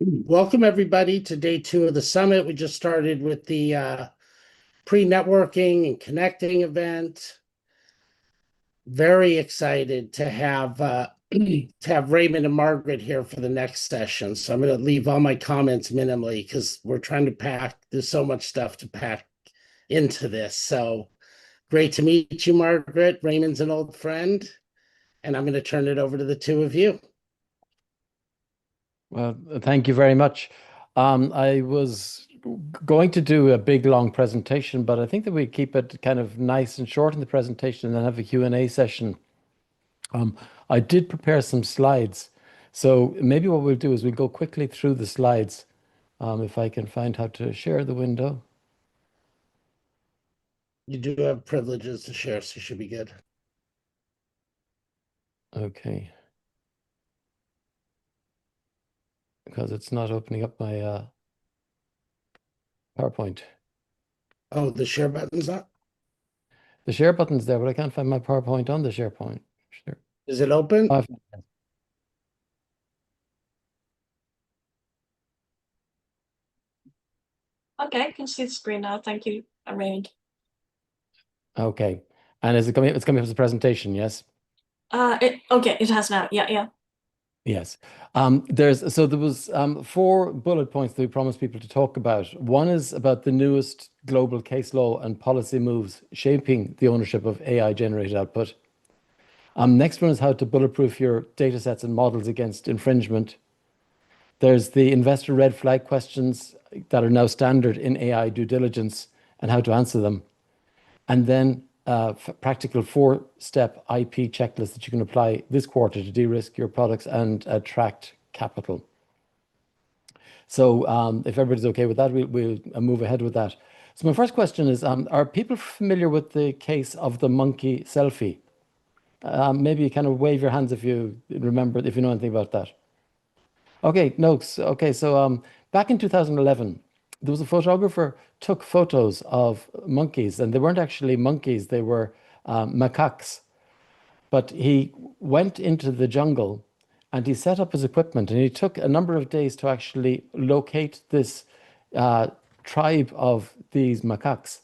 Welcome, everybody, to day two of the summit. We just started with the pre-networking and connecting event. Very excited to have to have Raymond and Margaret here for the next session. So I'm going to leave all my comments minimally because we're trying to pack. There's so much stuff to pack into this. So great to meet you, Margaret. Raymond's an old friend, and I'm going to turn it over to the two of you. Well, thank you very much. I was going to do a big long presentation, but I think that we keep it kind of nice and short in the presentation and then have a Q&A session. Um, I did prepare some slides. So maybe what we'll do is we'll go quickly through the slides, if I can find how to share the window. You do have privileges to share, so you should be good. Okay. Because it's not opening up my PowerPoint. Oh, the share button's up. The share button's there, but I can't find my PowerPoint on the SharePoint. Sure. Is it open? Okay, I can see the screen now. Thank you, Raymond. Okay. And is it coming? It's coming up as a presentation, yes? Okay, it has now. Yeah. Yes. There was four bullet points that we promised people to talk about. One is about the newest global case law and policy moves shaping the ownership of AI generated output. Next one is how to bulletproof your data sets and models against infringement. There's the investor red flag questions that are now standard in AI due diligence and how to answer them. And then practical four-step IP checklist that you can apply this quarter to de-risk your products and attract capital. So if everybody's okay with that, we'll move ahead with that. So my first question is, are people familiar with the case of the monkey selfie? Maybe kind of wave your hands if you remember, if you know anything about that. Okay, no, okay, so back in 2011, there was a photographer took photos of monkeys, and they weren't actually monkeys, they were macaques. But he went into the jungle and he set up his equipment, and he took a number of days to actually locate this tribe of these macaques.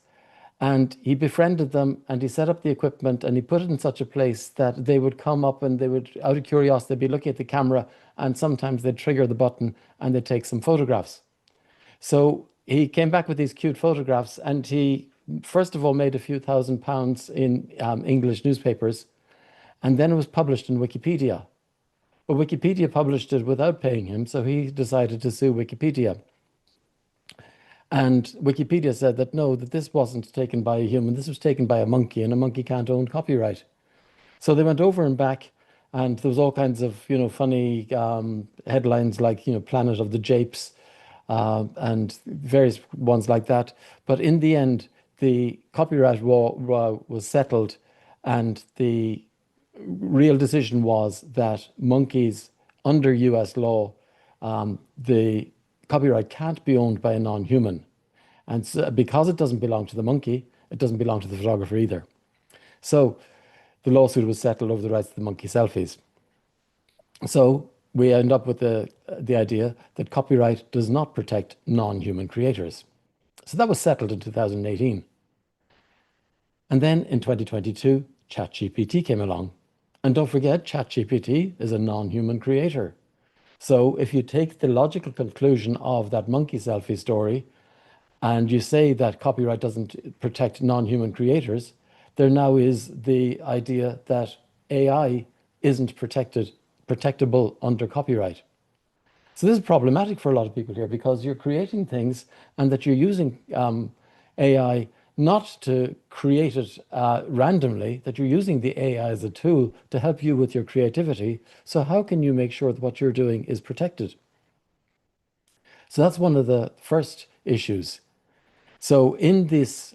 And he befriended them and he set up the equipment and he put it in such a place that they would come up and they would, out of curiosity, they'd be looking at the camera and sometimes they'd trigger the button and they'd take some photographs. So he came back with these cute photographs and he, first of all, made a few £1,000s in English newspapers, and then it was published in Wikipedia. But Wikipedia published it without paying him, so he decided to sue Wikipedia. And Wikipedia said that no, that this wasn't taken by a human, this was taken by a monkey, and a monkey can't own copyright. So they went over and back, and there was all kinds of, funny headlines like, Planet of the Japes, and various ones like that. But in the end, the copyright law was settled, and the real decision was that monkeys, under US law, the copyright can't be owned by a non-human. And so, because it doesn't belong to the monkey, it doesn't belong to the photographer either. So the lawsuit was settled over the rights to the monkey selfies. So we end up with the idea that copyright does not protect non-human creators. So that was settled in 2018. And then in 2022, ChatGPT came along. And don't forget, ChatGPT is a non-human creator. So if you take the logical conclusion of that monkey selfie story and you say that copyright doesn't protect non-human creators, there now is the idea that AI isn't protectable under copyright. So this is problematic for a lot of people here because you're creating things and that you're using AI not to create it randomly, that you're using the AI as a tool to help you with your creativity. So how can you make sure that what you're doing is protected? So that's one of the first issues. So in this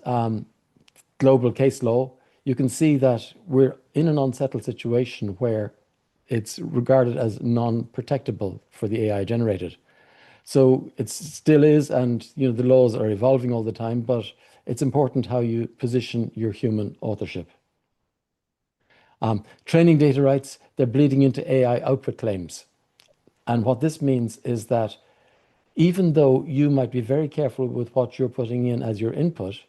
global case law, you can see that we're in an unsettled situation where it's regarded as non-protectable for the AI generated. So it still is, and the laws are evolving all the time, but it's important how you position your human authorship. Training data rights, they're bleeding into AI output claims. And what this means is that even though you might be very careful with what you're putting in as your input,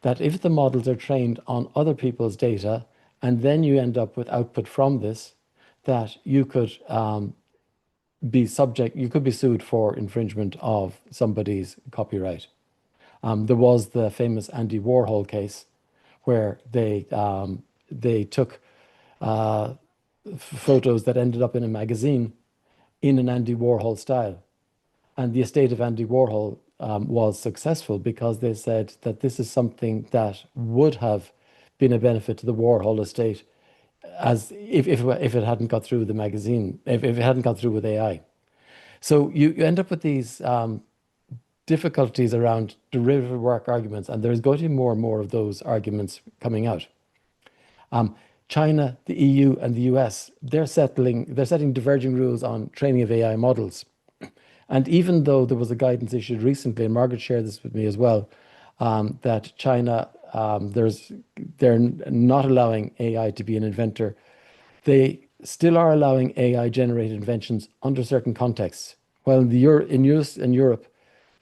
that if the models are trained on other people's data and then you end up with output from this, that you could you could be sued for infringement of somebody's copyright. There was the famous Andy Warhol case where they took photos that ended up in a magazine in an Andy Warhol style. And the estate of Andy Warhol was successful because they said that this is something that would have been a benefit to the Warhol estate as if it hadn't got through the magazine, if it hadn't got through with AI. So you end up with these difficulties around derivative work arguments, and there's going to be more and more of those arguments coming out. China, the EU, and the US, they're setting diverging rules on training of AI models. And even though there was a guidance issued recently, and Margaret shared this with me as well, that China, they're not allowing AI to be an inventor. They still are allowing AI-generated inventions under certain contexts. While in Europe,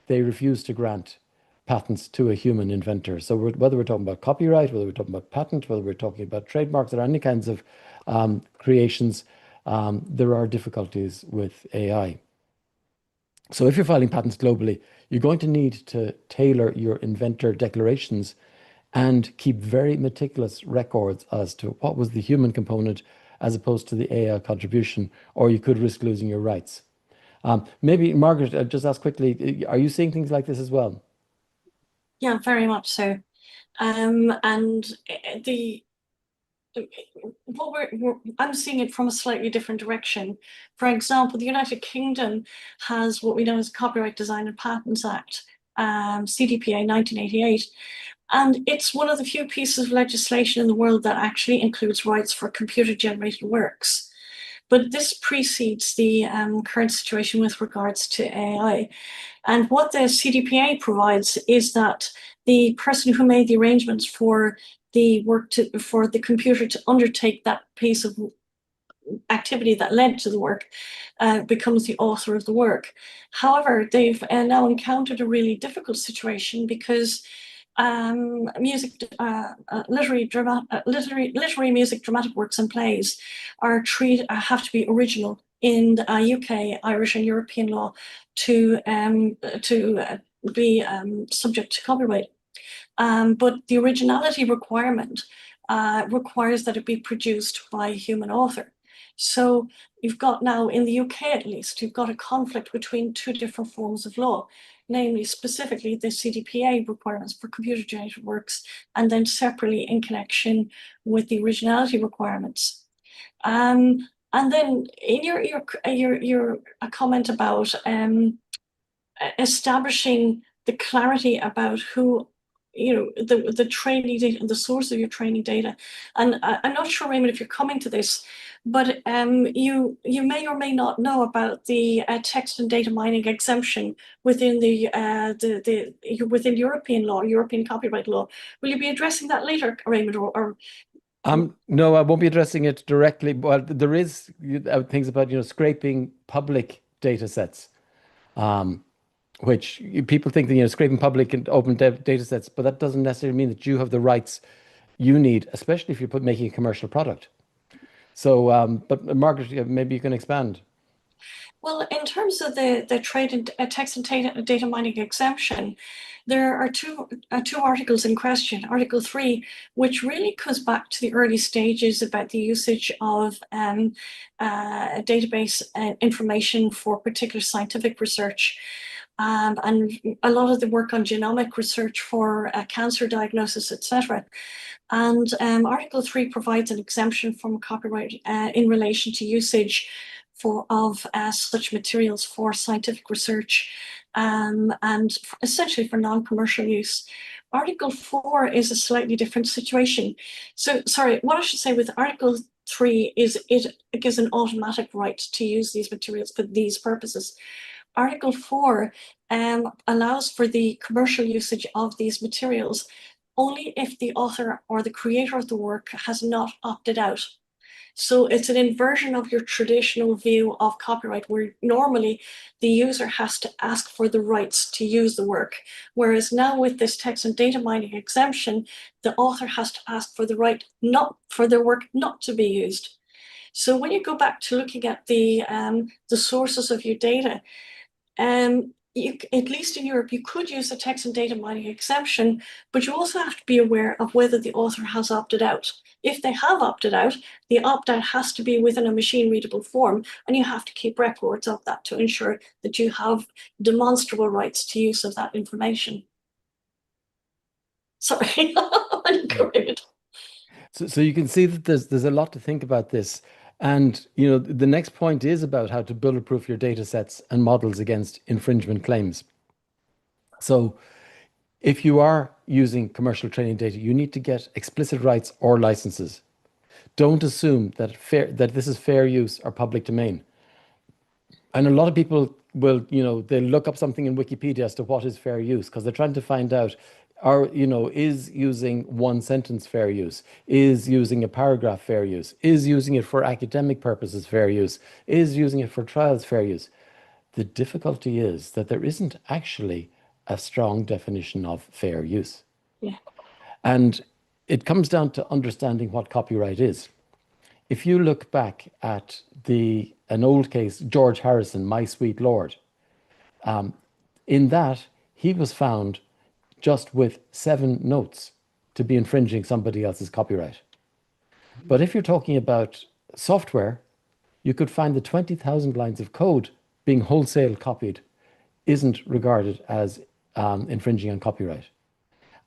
they refuse to grant patents to a human inventor. So whether we're talking about copyright, whether we're talking about patent, whether we're talking about trademarks or any kinds of creations, there are difficulties with AI. So if you're filing patents globally, you're going to need to tailor your inventor declarations and keep very meticulous records as to what was the human component as opposed to the AI contribution, or you could risk losing your rights. Maybe, Margaret, I'll just ask quickly, are you seeing things like this as well? Yeah, very much so. And I'm seeing it from a slightly different direction. For example, the United Kingdom has what we know as Copyright Design and Patents Act, CDPA 1988. And it's one of the few pieces of legislation in the world that actually includes rights for computer-generated works. But this precedes the current situation with regards to AI. And what the CDPA provides is that the person who made the arrangements for the for the computer to undertake that piece of activity that led to the work becomes the author of the work. However, they've now encountered a really difficult situation because literary music, dramatic works, and plays are have to be original in the UK, Irish, and European law to be subject to copyright. But the originality requirement requires that it be produced by a human author. So you've got now, in the UK at least, you've got a conflict between two different forms of law, namely specifically the CDPA requirements for computer-generated works, and then separately in connection with the originality requirements. And then in your comment about establishing the clarity about who, the training data, the source of your training data. And I'm not sure, Raymond, if you're coming to this, but you may or may not know about the text and data mining exemption within within European law, European copyright law. Will you be addressing that later, Raymond, or No, I won't be addressing it directly, but there is things about, scraping public data sets, which people think that, scraping public and open data sets, but that doesn't necessarily mean that you have the rights you need, especially if you're making a commercial product. So, but Margaret, maybe you can expand. Well, in terms of the trade and text and data mining exemption, there are two articles in question. Article 3, which really goes back to the early stages about the usage of database information for particular scientific research. And a lot of the work on genomic research for cancer diagnosis, etc. And Article 3 provides an exemption from copyright in relation to usage of such materials for scientific research and essentially for non-commercial use. Article 4 is a slightly different situation. So, sorry, what I should say with Article 3 is it gives an automatic right to use these materials for these purposes. Article 4 allows for the commercial usage of these materials only if the author or the creator of the work has not opted out. So it's an inversion of your traditional view of copyright, where normally the user has to ask for the rights to use the work. Whereas now with this text and data mining exemption, the author has to ask for the right not for their work not to be used. So when you go back to looking at the sources of your data, at least in Europe, you could use the text and data mining exemption, but you also have to be aware of whether the author has opted out. If they have opted out, the opt-out has to be within a machine-readable form, and you have to keep records of that to ensure that you have demonstrable rights to use of that information. Sorry, I'm correct. So you can see that there's a lot to think about this. And the next point is about how to bulletproof your data sets and models against infringement claims. So if you are using commercial training data, you need to get explicit rights or licenses. Don't assume that this is fair use or public domain. And a lot of people will, they'll look up something in Wikipedia as to what is fair use, because they're trying to find out, is using one sentence fair use? Is using a paragraph fair use? Is using it for academic purposes fair use? Is using it for trials fair use? The difficulty is that there isn't actually a strong definition of fair use. Yeah. And it comes down to understanding what copyright is. If you look back at an old case, George Harrison, My Sweet Lord, in that he was found just with 7 notes to be infringing somebody else's copyright. But if you're talking about software, you could find the 20,000 lines of code being wholesale copied isn't regarded as infringing on copyright.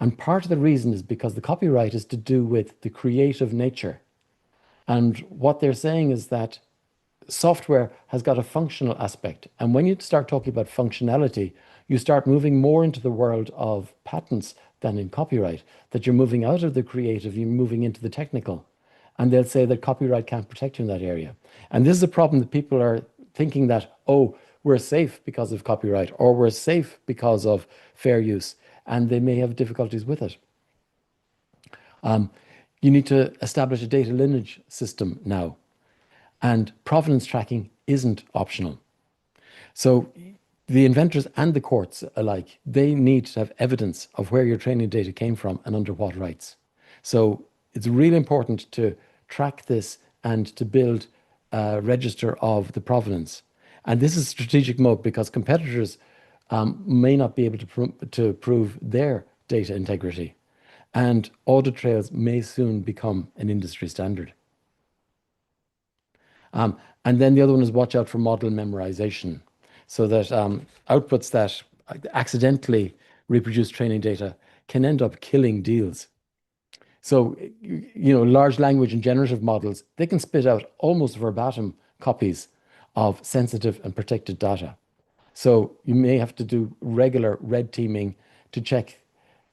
And part of the reason is because the copyright is to do with the creative nature. And what they're saying is that software has got a functional aspect. And when you start talking about functionality, you start moving more into the world of patents than in copyright, that you're moving out of the creative, you're moving into the technical. And they'll say that copyright can't protect you in that area. And this is a problem that people are thinking that, oh, we're safe because of copyright, or we're safe because of fair use, and they may have difficulties with it. You need to establish a data lineage system now, and provenance tracking isn't optional. So the inventors and the courts alike, they need to have evidence of where your training data came from and under what rights. So it's really important to track this and to build a register of the provenance. And this is a strategic moat because competitors may not be able to prove their data integrity. And audit trails may soon become an industry standard. And then the other one is watch out for model memorization, so that outputs that accidentally reproduce training data can end up killing deals. So, large language and generative models, they can spit out almost verbatim copies of sensitive and protected data. So you may have to do regular red teaming to check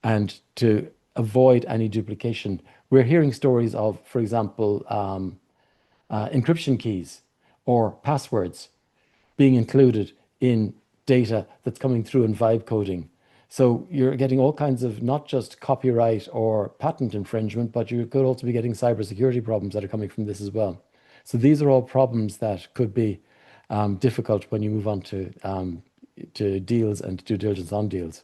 and to avoid any duplication. We're hearing stories of, for example, encryption keys or passwords being included in data that's coming through in vibe coding. So you're getting all kinds of not just copyright or patent infringement, but you could also be getting cybersecurity problems that are coming from this as well. So these are all problems that could be difficult when you move on to deals and due diligence on deals.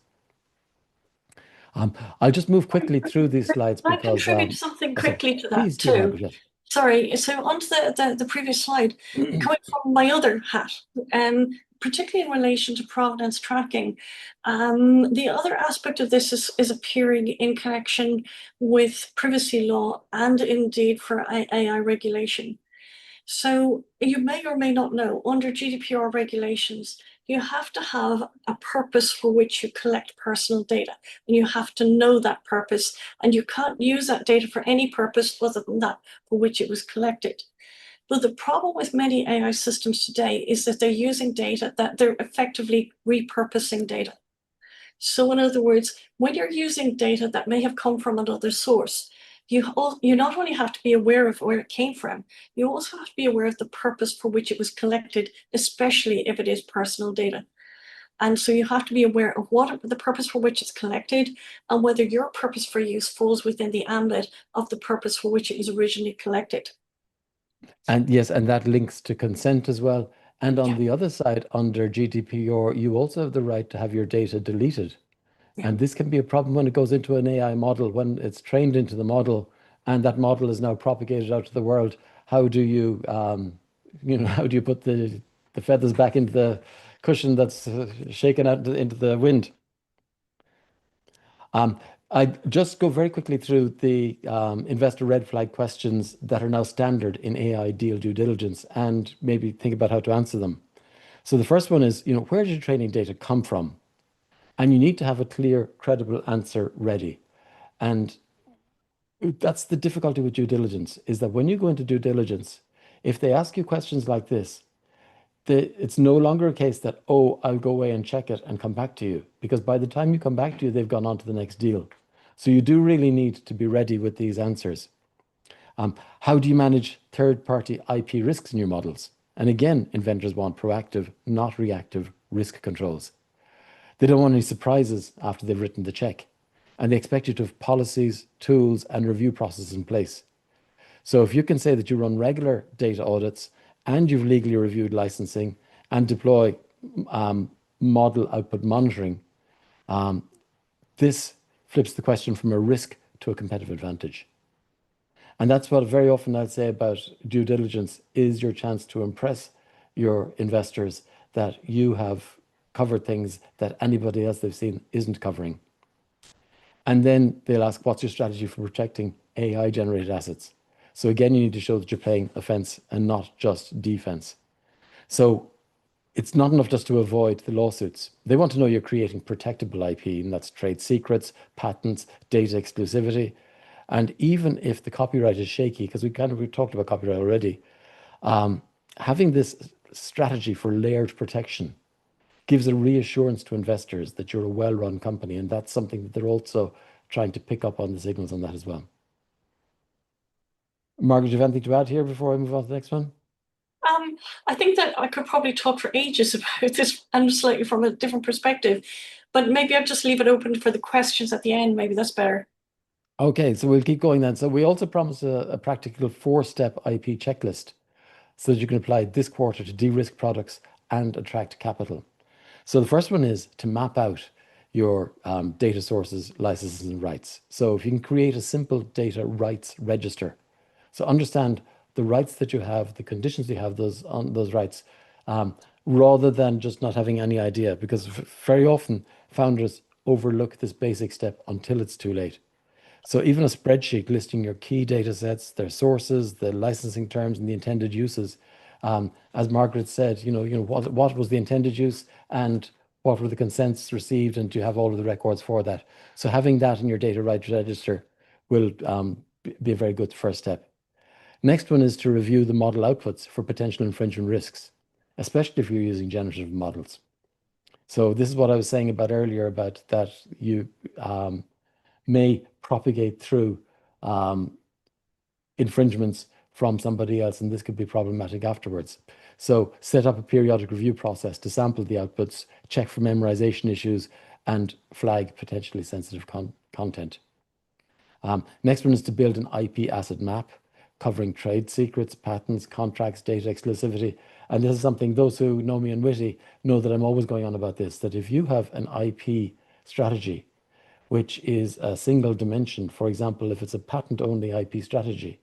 I'll just move quickly through these slides Can I because contribute something quickly to that please do, too? Margaret, yes. Sorry, so onto the previous slide, coming from my other hat, particularly in relation to provenance tracking, the other aspect of this is appearing in connection with privacy law and indeed for AI regulation. So you may or may not know, under GDPR regulations, you have to have a purpose for which you collect personal data, and you have to know that purpose, and you can't use that data for any purpose other than that for which it was collected. But the problem with many AI systems today is that they're using data that they're effectively repurposing data. So in other words, when you're using data that may have come from another source, you not only have to be aware of where it came from, you also have to be aware of the purpose for which it was collected, especially if it is personal data. And so you have to be aware of what the purpose for which it's collected and whether your purpose for use falls within the ambit of the purpose for which it was originally collected. And yes, and that links to consent as well. And on Yeah. the other side, under GDPR, you also have the right to have your data deleted. Yeah. And this can be a problem when it goes into an AI model, when it's trained into the model and that model is now propagated out to the world. How do you, how do you put the feathers back into the cushion that's shaken out into the wind? Um, I just go very quickly through the investor red flag questions that are now standard in AI deal due diligence and maybe think about how to answer them. So the first one is, where did your training data come from? And you need to have a clear, credible answer ready. And that's the difficulty with due diligence, is that when you go into due diligence, if they ask you questions like this, it's no longer a case that, oh, I'll go away and check it and come back to you. Because by the time you come back to you, they've gone on to the next deal. So you do really need to be ready with these answers. How do you manage third-party IP risks in your models? And again, inventors want proactive, not reactive risk controls. They don't want any surprises after they've written the check. And they expect you to have policies, tools, and review processes in place. So if you can say that you run regular data audits and you've legally reviewed licensing and deploy model output monitoring, this flips the question from a risk to a competitive advantage. And that's what very often I'd say about due diligence is your chance to impress your investors that you have covered things that anybody else they've seen isn't covering. And then they'll ask, what's your strategy for protecting AI generated assets? So again, you need to show that you're playing offense and not just defense. So it's not enough just to avoid the lawsuits. They want to know you're creating protectable IP, and that's trade secrets, patents, data exclusivity. And even if the copyright is shaky, because we talked about copyright already, having this strategy for layered protection gives a reassurance to investors that you're a well-run company, and that's something that they're also trying to pick up on the signals on that as well. Margaret, do you have anything to add here before I move on to the next one? I think that I could probably talk for ages about this and slightly from a different perspective, but maybe I'll just leave it open for the questions at the end. Maybe that's better. Okay, so we'll keep going then. So we also promise a practical 4-step IP checklist so that you can apply this quarter to de-risk products and attract capital. So the first one is to map out your data sources, licenses, and rights. So if you can create a simple data rights register, so understand the rights that you have, the conditions you have on those rights, rather than just not having any idea, because very often founders overlook this basic step until it's too late. So even a spreadsheet listing your key data sets, their sources, the licensing terms, and the intended uses. As Margaret said, what was the intended use and what were the consents received, and do you have all of the records for that? So having that in your data rights register will be a very good first step. Next one is to review the model outputs for potential infringement risks, especially if you're using generative models. So this is what I was saying about earlier about that you may propagate through infringements from somebody else, and this could be problematic afterwards. So set up a periodic review process to sample the outputs, check for memorization issues, and flag potentially sensitive content. Next one is to build an IP asset map covering trade secrets, patents, contracts, data exclusivity. And this is something those who know me in Witty know that I'm always going on about this, that if you have an IP strategy, which is a single dimension, for example, if it's a patent-only IP strategy,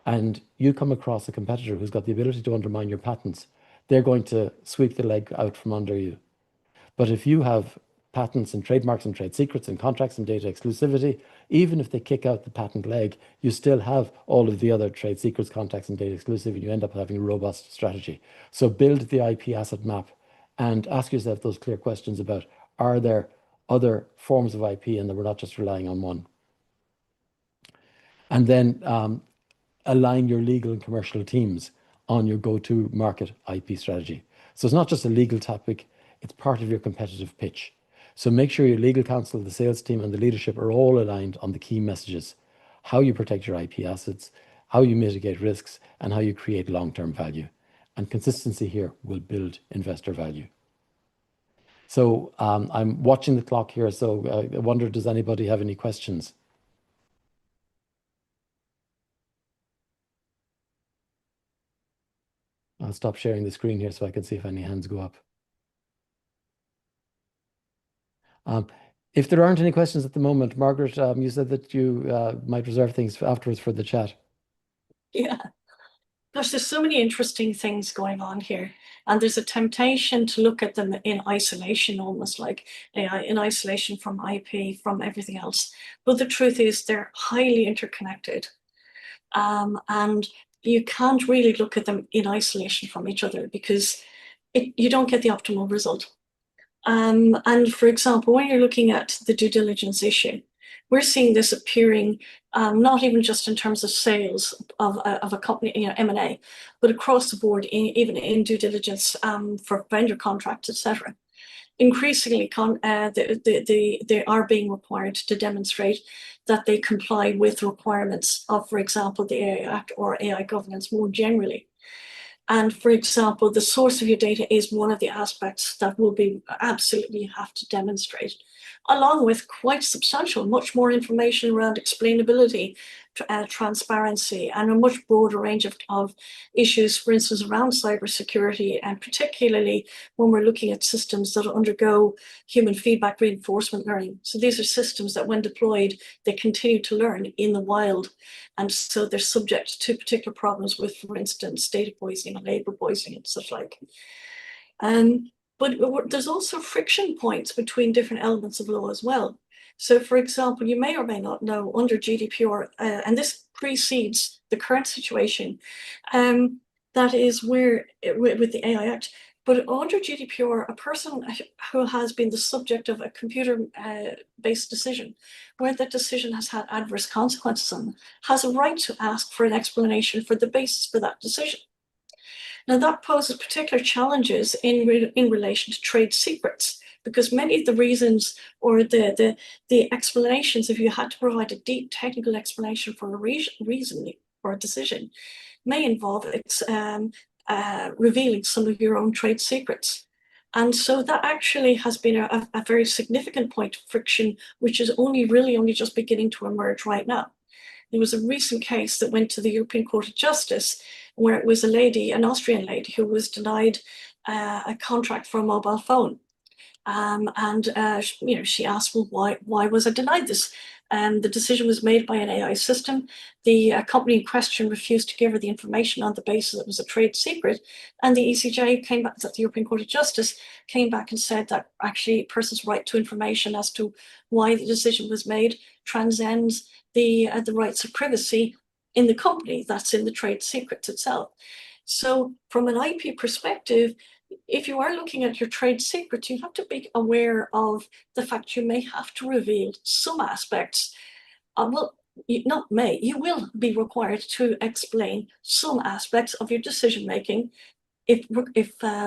and you come across a competitor who's got the ability to undermine your patents, they're going to sweep the leg out from under you. But if you have patents and trademarks and trade secrets and contracts and data exclusivity, even if they kick out the patent leg, you still have all of the other trade secrets, contracts, and data exclusivity. You end up having a robust strategy. So build the IP asset map and ask yourself those clear questions about, are there other forms of IP and that we're not just relying on one? And then align your legal and commercial teams on your go-to market IP strategy. So it's not just a legal topic, it's part of your competitive pitch. So make sure your legal counsel, the sales team, and the leadership are all aligned on the key messages, how you protect your IP assets, how you mitigate risks, and how you create long-term value. And consistency here will build investor value. So I'm watching the clock here, so I wonder, does anybody have any questions? I'll stop sharing the screen here so I can see if any hands go up. If there aren't any questions at the moment, Margaret, you said that you might reserve things afterwards for the chat. Yeah. Gosh, there's so many interesting things going on here. And there's a temptation to look at them in isolation, almost like AI, in isolation from IP, from everything else. But the truth is they're highly interconnected. And you can't really look at them in isolation from each other because you don't get the optimal result. And for example, when you're looking at the due diligence issue, we're seeing this appearing not even just in terms of sales of a company, M&A, but across the board, even in due diligence for vendor contracts, etc. Increasingly, they are being required to demonstrate that they comply with requirements of, for example, the AI Act or AI governance more generally. And for example, the source of your data is one of the aspects that will be absolutely you have to demonstrate, along with quite substantial, much more information around explainability, transparency, and a much broader range of issues, for instance, around cybersecurity, and particularly when we're looking at systems that undergo human feedback reinforcement learning. So these are systems that when deployed, they continue to learn in the wild. And so they're subject to particular problems with, for instance, data poisoning and labor poisoning and such like. But there's also friction points between different elements of law as well. So, for example, you may or may not know under GDPR, and this precedes the current situation, that is where, with the AI Act, but under GDPR, a person who has been the subject of a computer-based decision, where that decision has had adverse consequences on them, has a right to ask for an explanation for the basis for that decision. Now, that poses particular challenges in relation to trade secrets, because many of the reasons or the explanations, if you had to provide a deep technical explanation for a reason or a decision, may involve revealing some of your own trade secrets. And so that actually has been a very significant point of friction, which is only just beginning to emerge right now. There was a recent case that went to the European Court of Justice, where it was an Austrian lady, who was denied a contract for a mobile phone. She asked, well, why was I denied this? The decision was made by an AI system. The company in question refused to give her the information on the basis that it was a trade secret. And the ECJ came back, the European Court of Justice, came back and said that actually a person's right to information as to why the decision was made transcends the rights of privacy in the company that's in the trade secrets itself. So from an IP perspective, if you are looking at your trade secrets, you have to be aware of the fact you may have to reveal some aspects. You will be required to explain some aspects of your decision making if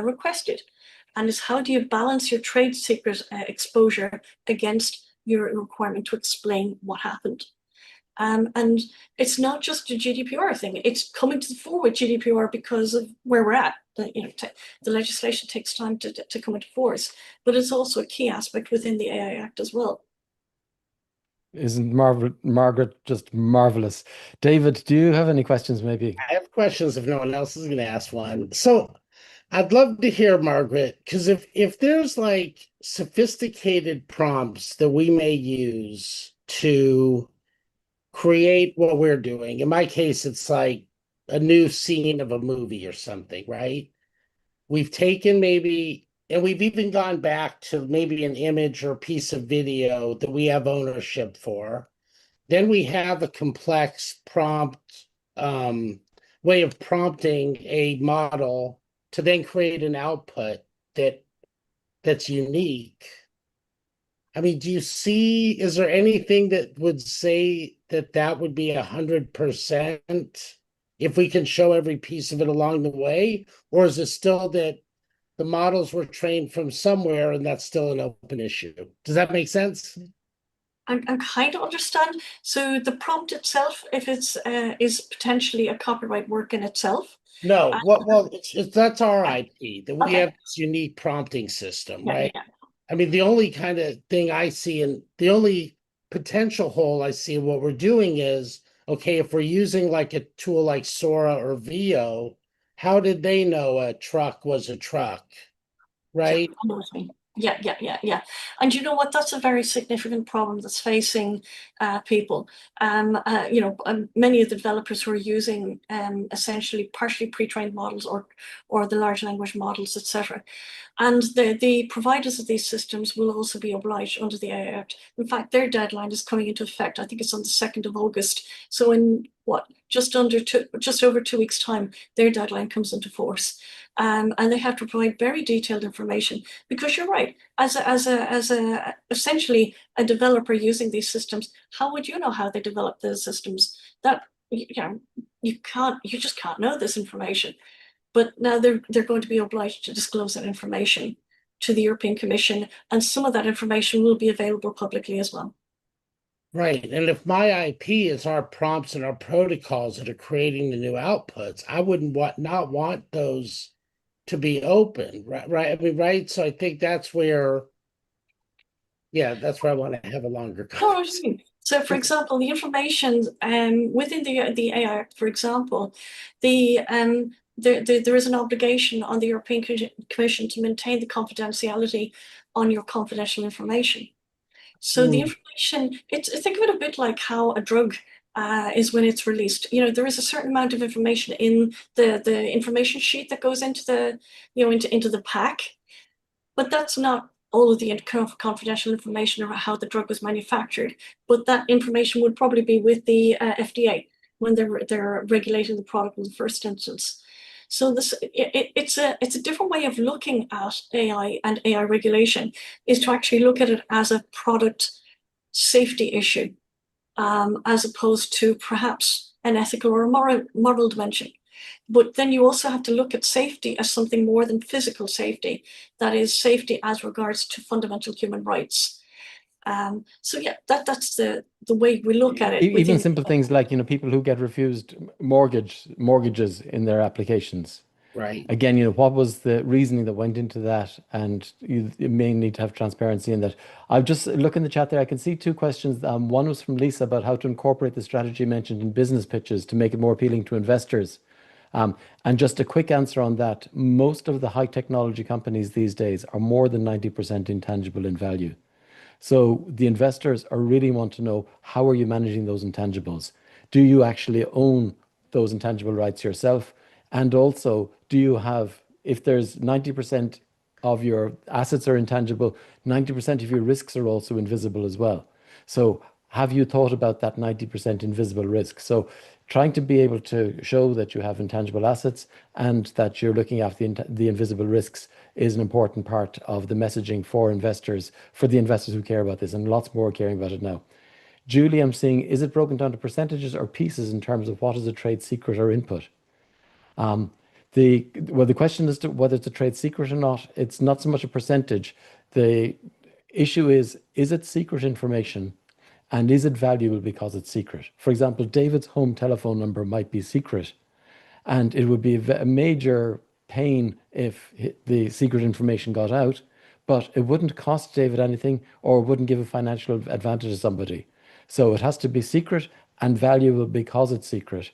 requested. And it's how do you balance your trade secret exposure against your requirement to explain what happened. And it's not just a GDPR thing. It's coming to the fore with GDPR because of where we're at. The legislation takes time to come into force, but it's also a key aspect within the AI Act as well. Isn't Margaret just marvelous? David, do you have any questions maybe? I have questions if no one else is going to ask one. So I'd love to hear, Margaret, because if there's like sophisticated prompts that we may use to create what we're doing. In my case, it's like a new scene of a movie or something, right? We've taken maybe, and we've even gone back to maybe an image or piece of video that we have ownership for. Then we have a complex prompt way of prompting a model to then create an output that's unique. I mean, is there anything that would say that would be 100% if we can show every piece of it along the way? Or is it still that the models were trained from somewhere and that's still an open issue? Does that make sense? I kind of understand. So the prompt itself, if it's is potentially a copyright work in itself. No, that's our IP, that we Okay. have this unique prompting system, right? Yeah. I mean, the only kind of thing I see, and the only potential hole I see in what we're doing is, okay, if we're using like a tool like Sora or Veo, how did they know a truck was a truck, right? Yeah, come with me. Yeah. And you know what? That's a very significant problem that's facing people. Many of the developers who are using essentially partially pre-trained models or the large language models, etc. And the providers of these systems will also be obliged under the AI Act. In fact, their deadline is coming into effect. I think it's on the 2nd of August. So in just over 2 weeks' time, their deadline comes into force. And they have to provide very detailed information, because you're right, as a essentially a developer using these systems, how would you know how they develop those systems? That you just can't know this information. But now they're going to be obliged to disclose that information to the European Commission, and some of that information will be available publicly as well. Right. And if my IP is our prompts and our protocols that are creating the new outputs, I wouldn't not want those to be open, right? I mean, right. So I think that's where, that's where I want to have a longer conversation. So, for example, the information within the AI Act, for example, there is an obligation on the European Commission to maintain the confidentiality on your confidential information. So the information, think of it a bit like how a drug is when it's released. There is a certain amount of information in the information sheet that goes into the into the pack, but that's not all of the confidential information about how the drug was manufactured. But that information would probably be with the FDA when they're regulating the product in the first instance. So it's a different way of looking at AI and AI regulation, is to actually look at it as a product safety issue, as opposed to perhaps an ethical or a moral dimension. But then you also have to look at safety as something more than physical safety. That is safety as regards to fundamental human rights. That's the way we look at it. Even simple things like, people who get refused mortgages in their applications. Right. Again, what was the reasoning that went into that? And you may need to have transparency in that. I'll just look in the chat there. I can see two questions. One was from Lisa about how to incorporate the strategy mentioned in business pitches to make it more appealing to investors. And just a quick answer on that. Most of the high technology companies these days are more than 90% intangible in value. So the investors are really want to know, how are you managing those intangibles? Do you actually own those intangible rights yourself? And also, do you have, if there's 90% of your assets are intangible, 90% of your risks are also invisible as well. So have you thought about that 90% invisible risk? So trying to be able to show that you have intangible assets and that you're looking after the invisible risks is an important part of the messaging for investors, for the investors who care about this, and lots more caring about it now. Julie, I'm seeing, is it broken down to percentages or pieces in terms of what is a trade secret or input? The question as to whether it's a trade secret or not, it's not so much a percentage. The issue is it secret information? And is it valuable because it's secret? For example, David's home telephone number might be secret, and it would be a major pain if the secret information got out, but it wouldn't cost David anything or wouldn't give a financial advantage to somebody. So it has to be secret and valuable because it's secret.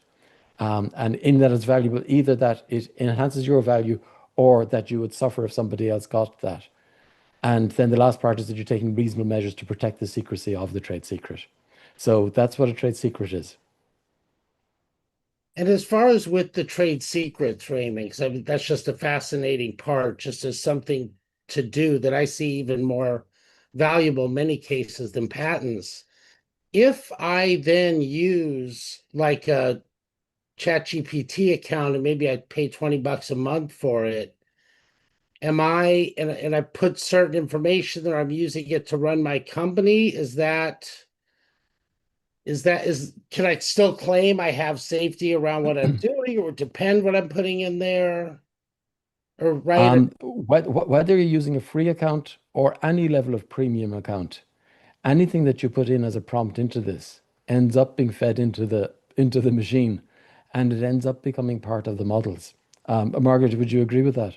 And in that it's valuable, either that it enhances your value or that you would suffer if somebody else got that. And then the last part is that you're taking reasonable measures to protect the secrecy of the trade secret. So that's what a trade secret is. And as far as with the trade secrets, Raymond, because I mean, that's just a fascinating part, just as something to do that I see even more valuable in many cases than patents. If I then use like a ChatGPT account and maybe I pay $20 a month for it, and I put certain information that I'm using it to run my company, can I still claim I have safety around what I'm doing, or depend what I'm putting in there? Or right? Whether you're using a free account or any level of premium account, anything that you put in as a prompt into this ends up being fed into the machine, and it ends up becoming part of the models. Margaret, would you agree with that?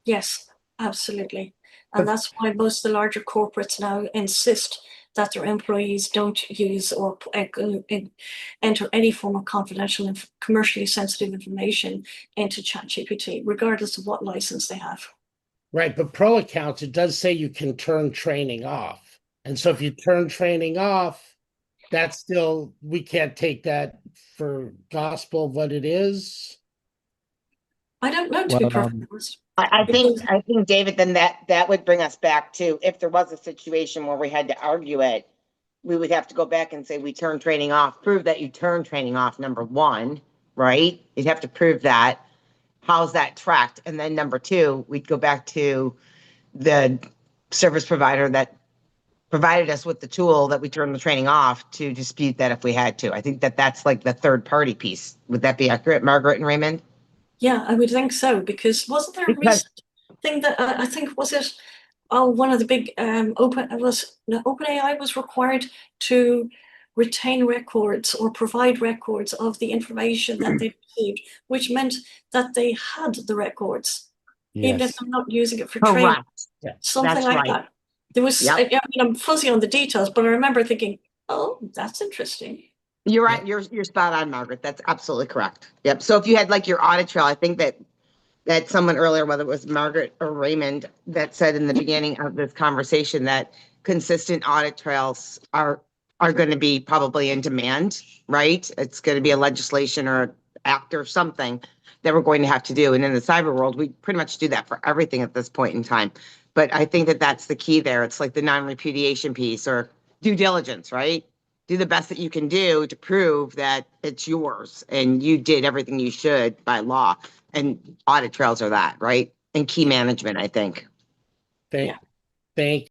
Yes, absolutely. And that's why most of the larger corporates now insist that their employees don't use or enter any form of confidential and commercially sensitive information into ChatGPT, regardless of what license they have. Right, but pro accounts, it does say you can turn training off. And so if you turn training off, that's still, we can't take that for gospel of what it is. I don't know, to Well, be perfectly honest. I think, David, then that would bring us back to, if there was a situation where we had to argue it, we would have to go back and say we turn training off, prove that you turn training off, number one, right? You'd have to prove that. How's that tracked? And then number two, we'd go back to the service provider that provided us with the tool that we turned the training off to dispute that if we had to. I think that that's like the third party piece. Would that be accurate, Margaret and Raymond? Yeah, I would think so, because wasn't there a Because- recent thing that I think, was it, one of the big OpenAI was required to retain records or provide records of the information that they received, which meant that they had the records, even if yes. they're not using it for training, Correct. something that's like right. that. There was, Yep. I mean, I'm fuzzy on the details, but I remember thinking, oh, that's interesting. You're right. You're spot on, Margaret. That's absolutely correct. Yep. So if you had like your audit trail, I think that someone earlier, whether it was Margaret or Raymond, that said in the beginning of this conversation that consistent audit trails are going to be probably in demand, right? It's going to be a legislation or an act or something that we're going to have to do. And in the cyber world, we pretty much do that for everything at this point in time. But I think that that's the key there. It's like the non-repudiation piece or due diligence, right? Do the best that you can do to prove that it's yours and you did everything you should by law. And audit trails are that, right? And key management, I think. Thank